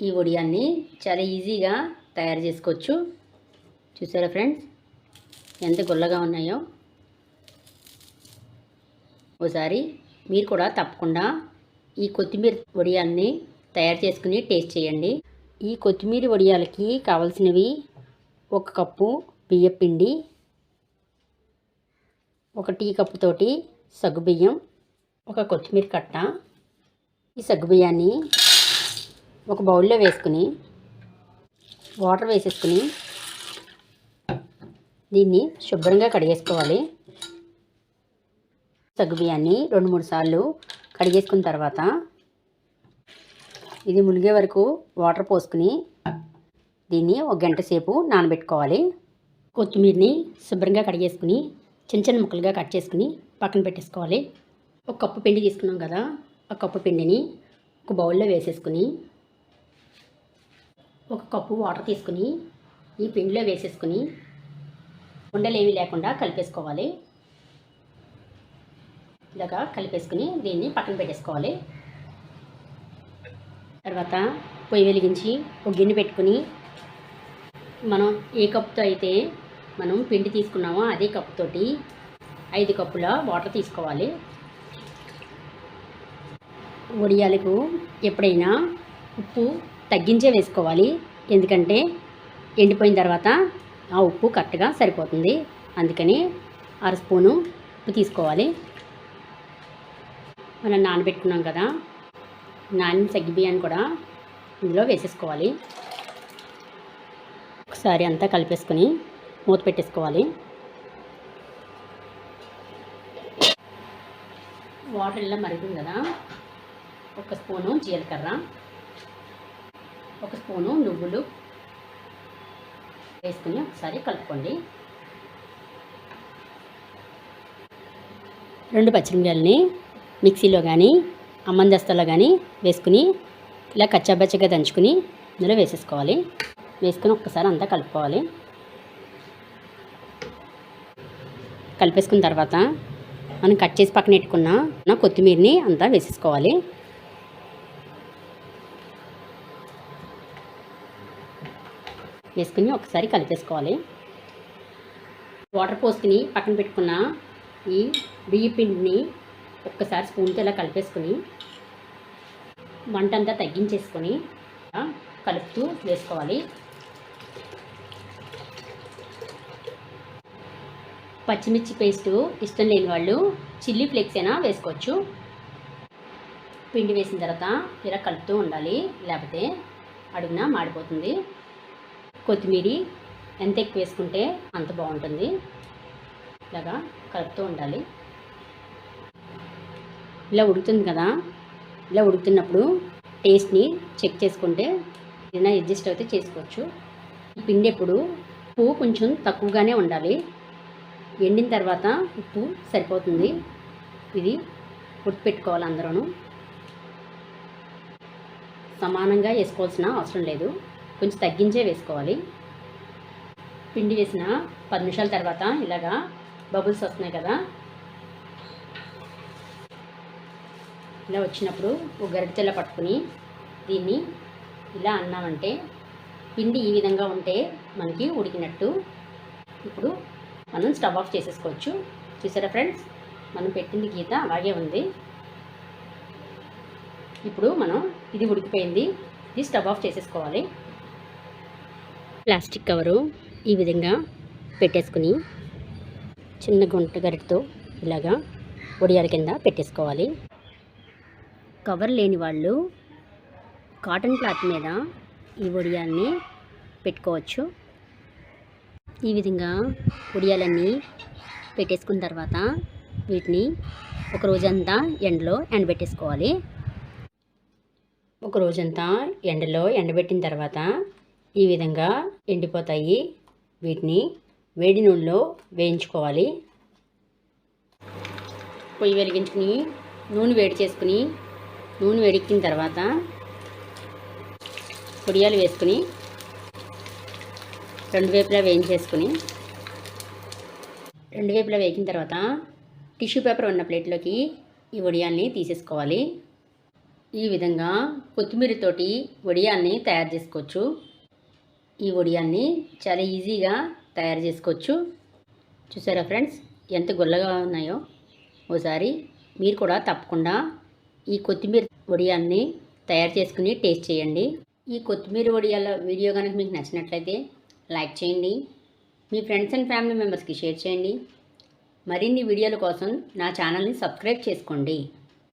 ఈ వడియాల్ని చాలా ఈజీగా తయారు చేసుకోవచ్చు. చూసారా ఫ్రెండ్స్, ఎంత గుల్లగా ఉన్నాయో. ఒకసారి మీరు కూడా తప్పకుండా ఈ కొత్తిమీర వడియాల్ని తయారు చేసుకుని టేస్ట్ చేయండి. ఈ కొత్తిమీర వడియాలకి కావాల్సినవి 1 కప్పు బియ్యపిండి, 1 టీ కప్పు తోటి సగ్గుబియ్యం, 1 కొత్తిమీర కట్ట. ఈ సగ్గుబియ్యాన్ని ఒక బౌల్లో వేసుకుని వాటర్ వేసేసుకుని దీన్ని శుభ్రంగా కడిగేసుకోవాలి. సగ్గుబియ్యాన్ని 2-3 సార్లు కడిగేసుకున్న తర్వాత ఇది మునిగే వరకు వాటర్ పోసుకుని దీన్ని 1 గంట సేపు నానబెట్టుకోవాలి. కొత్తిమీరని శుభ్రంగా కడిగేసుకుని చిన్న చిన్న ముక్కలుగా కట్ చేసుకుని పక్కన పెట్టేసుకోవాలి. 1 కప్పు పిండి తీసుకున్నాం కదా, 1 కప్పు పిండిని ఒక బౌల్లో వేసేసుకుని 1 కప్పు వాటర్ తీసుకుని ఈ పిండిలో వేసేసుకుని ఉండలేవి లేకుండా కలిపేసుకోవాలి. ఇలాగా కలిపేసుకుని దీన్ని పక్కన పెట్టేసుకోవాలి. తర్వాత పొయ్యి వెలిగించి ఒక గిన్నె పెట్టుకుని మనం ఏ కప్పుతో అయితే మనం పిండి తీసుకున్నామో అదే కప్పుతోటి 5 కప్పుల వాటర్ తీసుకోవాలి. వడియాలకు ఎప్పుడైనా ఉప్పు తగ్గించే వేసుకోవాలి, ఎందుకంటే ఎండిపోయిన తర్వాత ఆ ఉప్పు కరెక్ట్గా సరిపోతుంది. అందుకని 1/2 స్పూను ఉప్పు తీసుకోవాలి. మనం నానబెట్టుకున్నాం కదా, నానిన సగ్గుబియ్యాన్ని కూడా ఇందులో వేసేసుకోవాలి. ఒకసారి అంతా కలిపేసుకొని మూత పెట్టేసుకోవాలి. వాటర్ ఇలా మరుగుతుంది కదా, 1 స్పూను జీలకర్ర, 1 స్పూను నువ్వులు వేసుకుని ఒకసారి కలుపుకోండి. 2 పచ్చిమిరపకాయలని మిక్సీలో కానీ అమ్మందస్తలో కానీ వేసుకుని ఇలా కచ్చాబచ్చగా దంచుకుని ఇందులో వేసేసుకోవాలి. వేసుకుని ఒక్కసారి అంతా కలుపుకోవాలి. కలిపేసుకున్న తర్వాత మనం కట్ చేసి పక్కన పెట్టుకున్న కొత్తిమీరని అంతా వేసేసుకోవాలి. వేసుకుని ఒకసారి కలిపేసుకోవాలి. వాటర్ పోసుకుని పక్కన పెట్టుకున్న ఈ బియ్య పిండిని ఒక్కసారి స్పూన్తో ఇలా కలిపేసుకుని మంట అంతా తగ్గించేసుకొని కలుపుతూ వేసుకోవాలి. పచ్చిమిర్చి పేస్టు ఇష్టం లేని వాళ్ళు చిల్లీ ఫ్లేక్స్ అయినా వేసుకోవచ్చు. పిండి వేసిన తర్వాత ఇలా కలుపుతూ ఉండాలి, లేకపోతే అడుగున మాడిపోతుంది. కొత్తిమీర ఎంత ఎక్కువ వేసుకుంటే అంత బాగుంటుంది. ఇలాగా కలుపుతూ ఉండాలి. ఇలా ఉడుకుతుంది కదా, ఇలా ఉడుకుతున్నప్పుడు టేస్ట్ని చెక్ చేసుకుంటే ఏదైనా అడ్జస్ట్ అయితే చేసుకోవచ్చు. ఈ పిండి ఎప్పుడు ఉప్పు కొంచెం తక్కువగానే ఉండాలి. ఎండిన తర్వాత ఉప్పు సరిపోతుంది. ఇది ఉడిపెట్టుకోవాలి. అందరూ సమానంగా వేసుకోవాల్సిన అవసరం లేదు, కొంచెం తగ్గించే వేసుకోవాలి. పిండి వేసిన 10 నిమిషాల తర్వాత ఇలాగా బబుల్స్ వస్తున్నాయి కదా, ఇలా వచ్చినప్పుడు ఒక గరిటెలో పట్టుకుని దీన్ని ఇలా అన్నామంటే పిండి ఈ విధంగా ఉంటే మనకి ఉడికినట్టు. ఇప్పుడు మనం స్టవ్ ఆఫ్ చేసేసుకోవచ్చు. చూసారా ఫ్రెండ్స్, మనం పెట్టింది గీత అలాగే ఉంది. ఇప్పుడు మనం ఇది ఉడికిపోయింది, ఇది స్టవ్ ఆఫ్ చేసేసుకోవాలి. ప్లాస్టిక్ కవరు ఈ విధంగా పెట్టేసుకుని చిన్న గుంట గరిటతో ఇలాగా వడియాల కింద పెట్టేసుకోవాలి. కవర్ లేని వాళ్ళు కాటన్ క్లాత్ మీద ఈ వడియాల్ని పెట్టుకోవచ్చు. ఈ విధంగా వడియాలన్నీ పెట్టేసుకున్న తర్వాత వీటిని ఒక రోజంతా ఎండలో ఎండబెట్టేసుకోవాలి. ఒక రోజంతా ఎండలో ఎండబెట్టిన తర్వాత ఈ విధంగా ఎండిపోతాయి. వీటిని వేడి నూనెలో వేయించుకోవాలి. పొయ్యి వెలిగించుకుని నూనె వేడి చేసుకుని నూనె వేడెక్కిన తర్వాత వడియాలు వేసుకుని 2 వైపులా వేయించేసుకుని 2 వైపులా వేగిన తర్వాత టిష్యూ పేపర్ ఉన్న ప్లేట్లోకి ఈ వడియాల్ని తీసేసుకోవాలి. ఈ విధంగా కొత్తిమీరతోటి వడియాల్ని తయారు చేసుకోవచ్చు. ఈ వడియాల్ని చాలా ఈజీగా తయారు చేసుకోవచ్చు. చూసారా ఫ్రెండ్స్, ఎంత గుల్లగా ఉన్నాయో. ఓసారి మీరు కూడా తప్పకుండా ఈ కొత్తిమీర వడియాల్ని తయారు చేసుకుని టేస్ట్ చేయండి. ఈ కొత్తిమీర వడియాల వీడియో కనుక మీకు నచ్చినట్లయితే లైక్ చేయండి, మీ ఫ్రెండ్స్ అండ్ ఫ్యామిలీ మెంబర్స్కి షేర్ చేయండి. మరిన్ని వీడియోల కోసం నా ఛానల్ని సబ్స్క్రైబ్ చేసుకోండి.